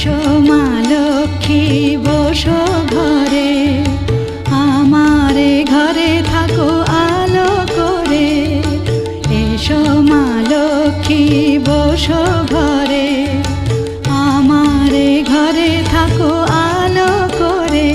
এসো মা লক্ষ্মী বসো ঘরে, আমারে ঘরে থাকো আলো করে। এসো মা লক্ষ্মী বসো ঘরে, আমারে ঘরে থাকো আলো করে।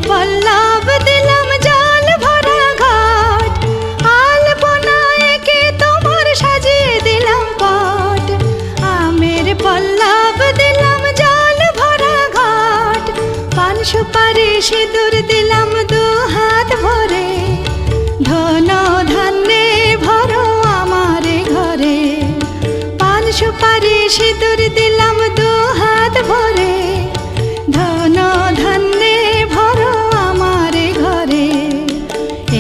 পল্লব দিলাম জল ভরা ঘাট, আলপনা এঁকে তোমার সাজিয়ে দিলাম পট। আমের পল্লব দিলাম জল ভরা ঘাট, পান সুপারি সিঁদুর দিলাম দু হাত ভরে। ধন ধান্যে ভরো আমারে ঘরে, পান সুপারি সিঁদুর দিলাম দু হাত ভরে। ধন ধান্যে ভরো আমারে ঘরে,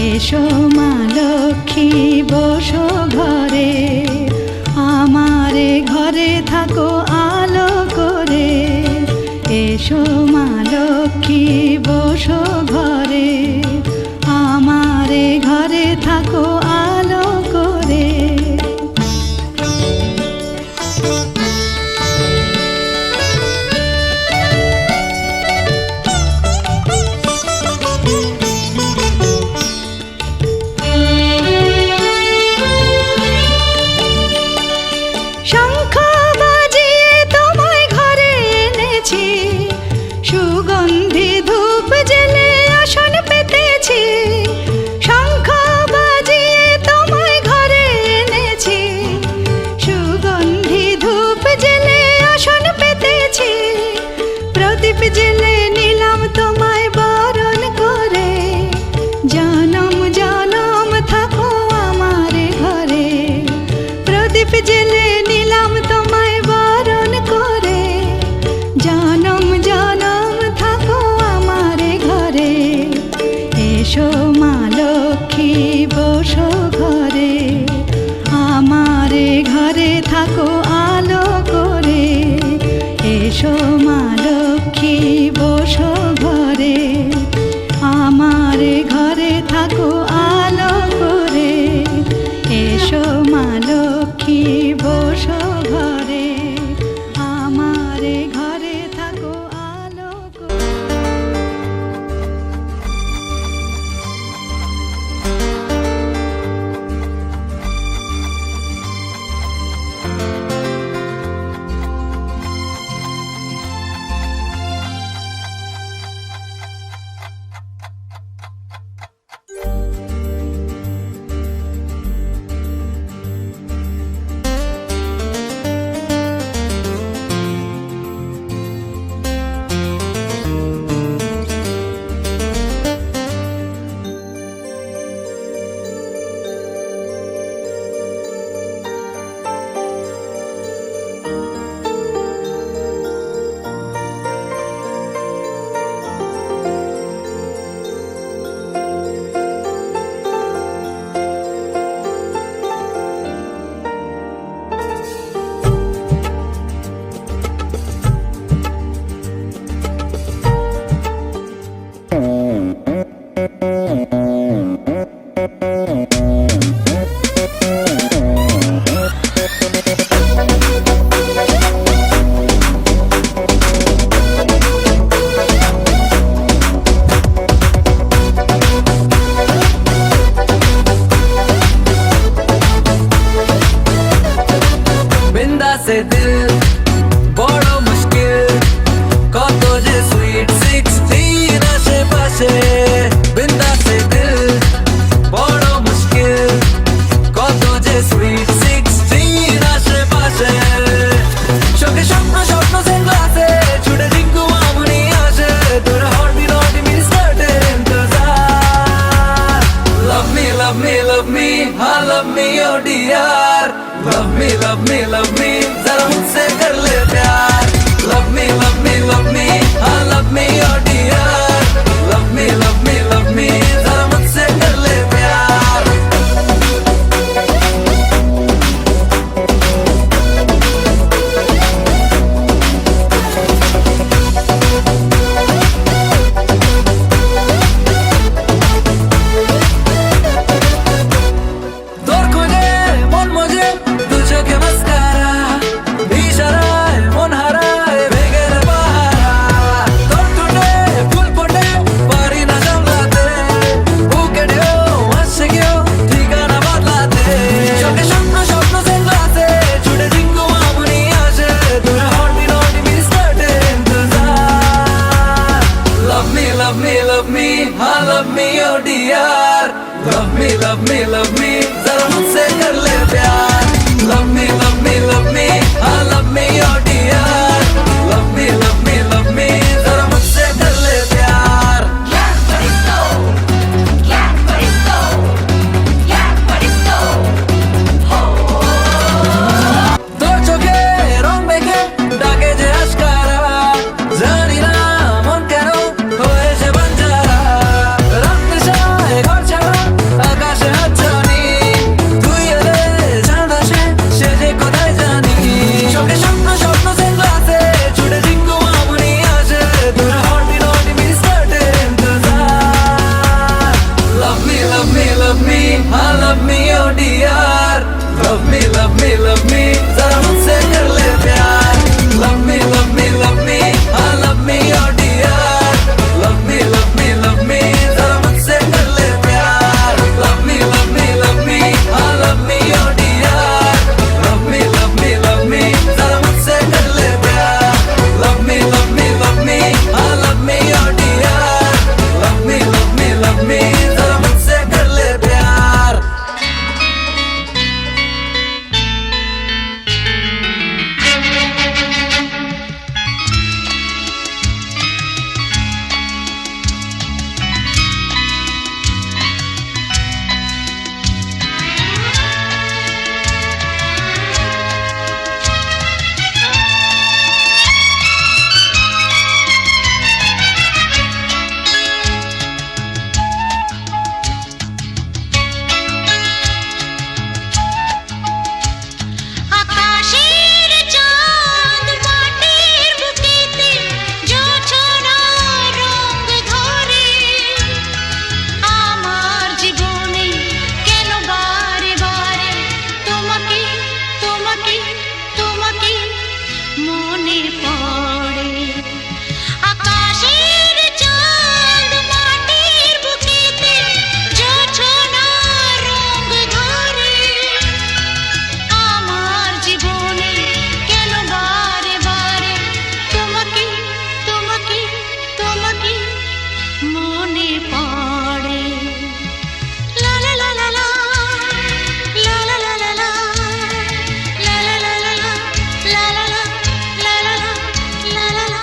এসো মা লক্ষ্মী বসো ঘরে, আমারে ঘরে থাকো আলো করে। এসো মা লক্ষ্মী বসো ঘরে, আমারে ঘরে থাকো আলো করে। শঙ্খ বাজিয়ে তোমায় ঘরে এনেছি, সুগন্ধি ধূপ জেলে আসন পেতেছি। শঙ্খ বাজিয়ে তোমায় ঘরে এনেছি, সুগন্ধি ধূপ জেলে আসন পেতেছি। প্রদীপ জেলে নিলাম তোমায় বরণ করে, জনম জনম থাকো আমারে ঘরে। প্রদীপ জেলে নিলাম তোমায় বরণ করে, জনম জনম থাকো আমারে ঘরে। এসো মা লক্ষ্মী বসো ঘরে, আমারে ঘরে থাকো আলো করে। এসো মা লক্ষ্মী বসো ঘরে, আমারে ঘরে থাকো আলো করে। এসো মা লক্ষ্মী বসো ঘরে, আমারে ঘরে থাকো আলো করে। से दिल बड़ो मुश्किल कत जे स्वीट 16 आशेपाशे बिंदा से दिल बड़ो मुश्किल कत जे स्वीट 16 आशेपाशे चोखे स्वप्न स्वप्न सेंग्लासे छुटे दिंकु मामुनी आशे तोर हार्टबिट ऑन मी स्टार्टेड इंतजार love me love me love me हाँ love me oh dear love me love me love me जरा मुझसे कर ले प्यार love me हाँ love me oh dear love me love me, हाँ love me, oh dear. Love me, love me, love me, जरा मुझसे कर ले प्यार. Love me, love me, love me, हाँ love me, oh dear. Love me, love me, love me, जरा मुझसे कर ले प्यार. দু চোখে রং মেখে ডাকে যে আশকারা, জানি না মন কেন হয়েছে বাঞ্চারা. রাত নেশায় ঘর ছাড়া আকাশে হাত জানি, তুই এলে চাঁদ আসে সে যে কোথায় জানি. চোখে স্বপ্ন স্বপ্ন সেগুলাতে ছুটে জিঙ্গু মামুনি আসে, তোর হটি নটি মিস্টার্টে ইন্তজার. Love me, love me, love me, हाँ love me, oh dear. Love me, love me, love me, जरा मुझसे कर ले प्यार. Love me, love me, love me, हाँ love me, oh dear. Love me, love me, love me, जरा मुझसे कर ले प्यार. Love me, love me, love me, हाँ love me, oh dear. Love me, love me, love me, जरा मुझसे कर ले प्यार. Love me, love me, love me, हाँ love me, oh dear. Love me, love me, love me, जरा मुझसे कर ले प्यार. আকাশের চাঁদ মাটির বুকেতে জোছনা রঙ ধরে, আমার জীবনে কেন বারে বারে তোমাকে তোমাকে তোমাকে মনে পড়ে. আকাশের চাঁদ মাটির বুকেতে জোছনা রঙ ধরে, আমার জীবনে কেন বারে বারে তোমাকে তোমাকে তোমাকে মনে পড়ে. লা লা লা লা লা, লা লা লা লা লা, লা লা লা লা লা, লা লা লা, লা লা লা, লা লা লা.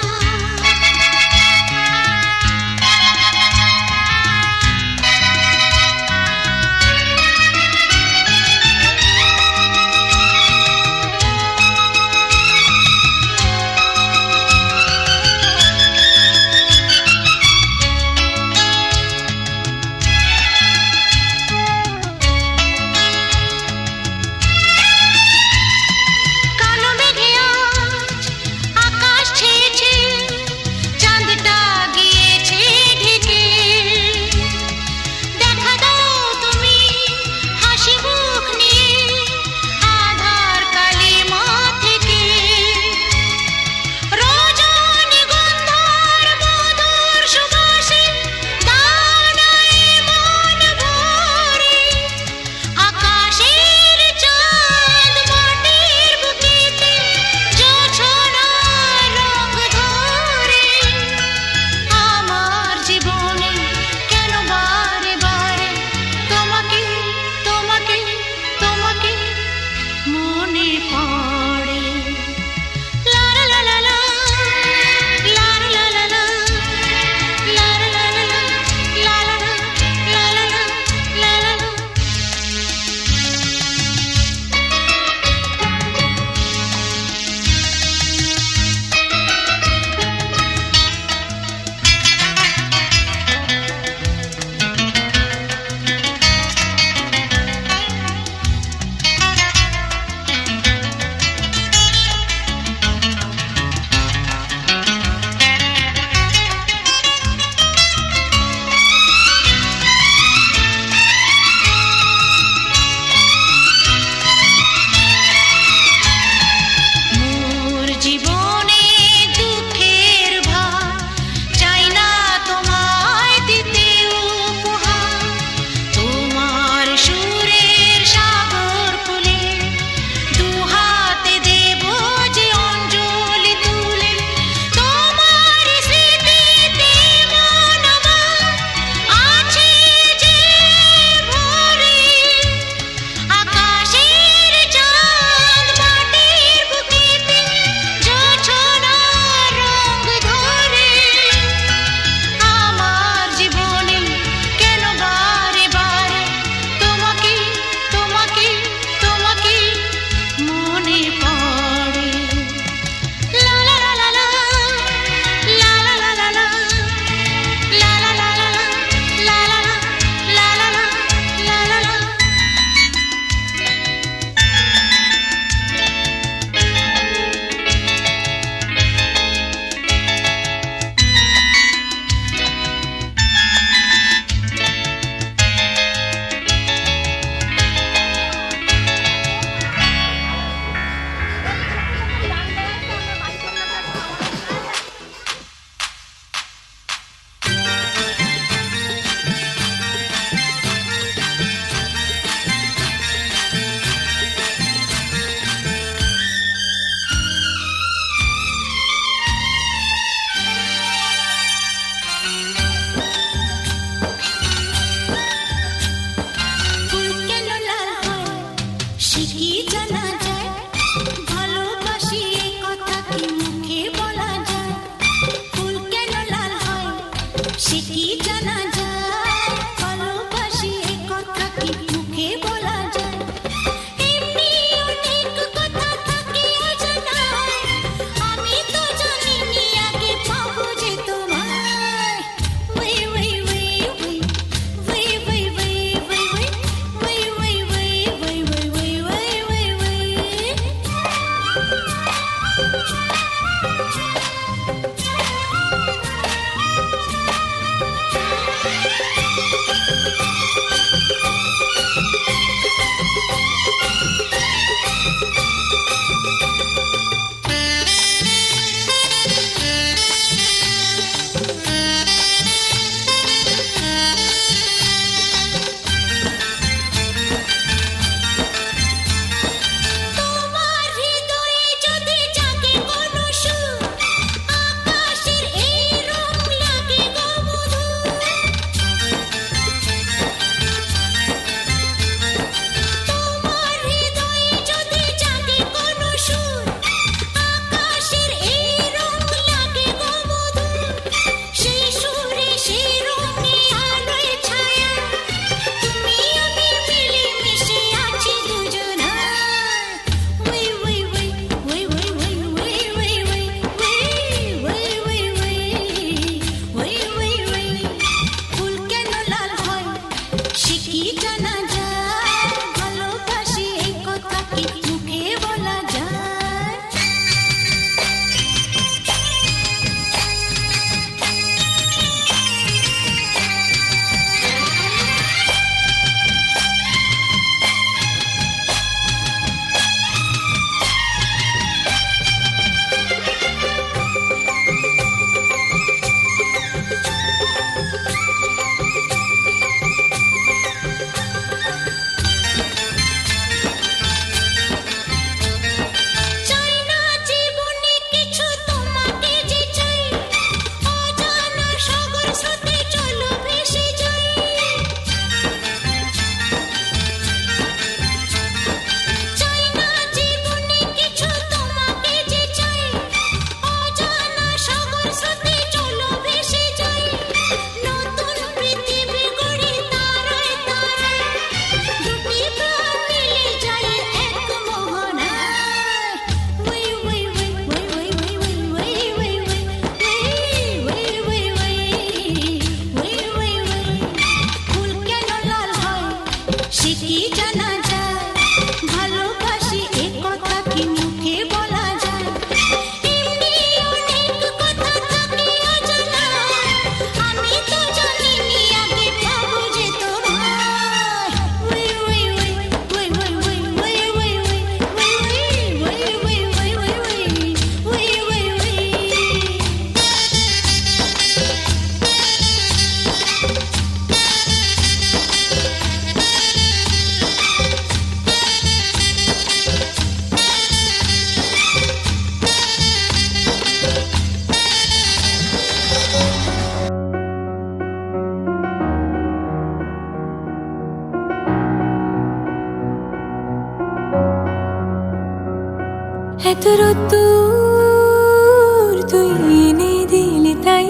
এত রোদ্দুর তুই এনে দিলি তাই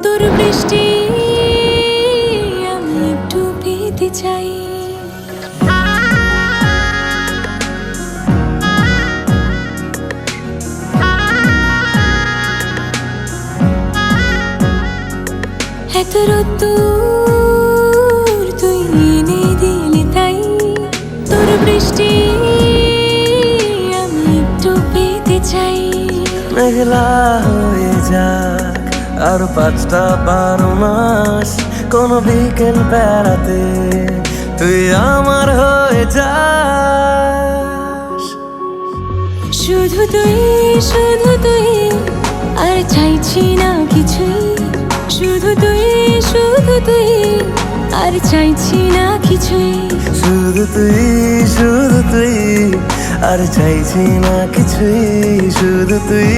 তোর বৃষ্টি আমি একটু পেতে চাই। এত রোদ্দুর তুই এনে দিলি তাই তোর বৃষ্টি আমি একটু পেতে চাই। মেঘলা হয়ে যাক আর 5টা 12 মাস, কোনো বিকেল বেড়াতে তুই আমার হয়ে যাস। শুধু তুই আর চাইছি না কিছুই, শুধু তুই আর চাইছি না কিছুই। শুধু তুই আর চাইছি না কিছুই, শুধু তুই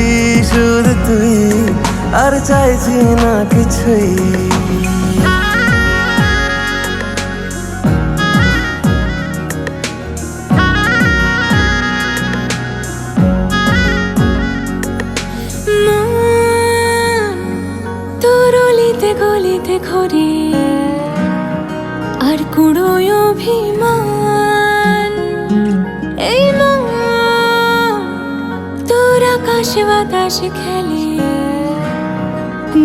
আর চাইছি না কিছুই। তোর অলিতে গলিতে ঘরে আর কুড়োয় অভিমান, এই মন তোর আকাশে বাতাসে খেলে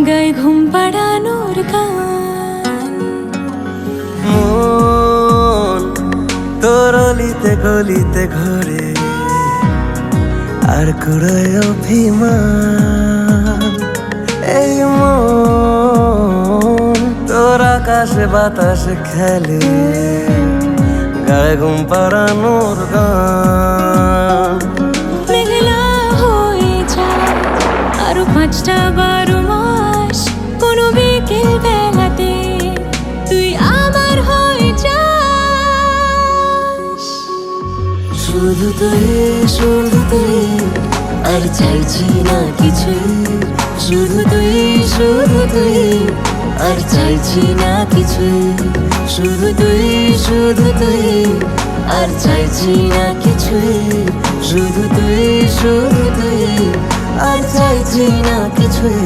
গায়ে ঘুম পাড়ানোর গান। মন তোর অলিতে গলিতে ঘরে আর কুড়োয় অভিমান, এই মন তোর আকাশে বাতাসে খেলে গায়ে ঘুম পাড়ানোর গান। মেঘলা হয়ে যায় আরো 5টা 12 মাস, কোনো বিকেল বেলাতে তুই আমার হয়ে যাস। শুধু তুই আর চাইছি না কিছুই, শুধু তুই আর চাইছি না কিছুই, শুধু তুই আর চাইছি না কিছুই, শুধু তুই আর চাইছি না কিছুই।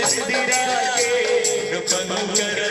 मंदिराचे रूपंकर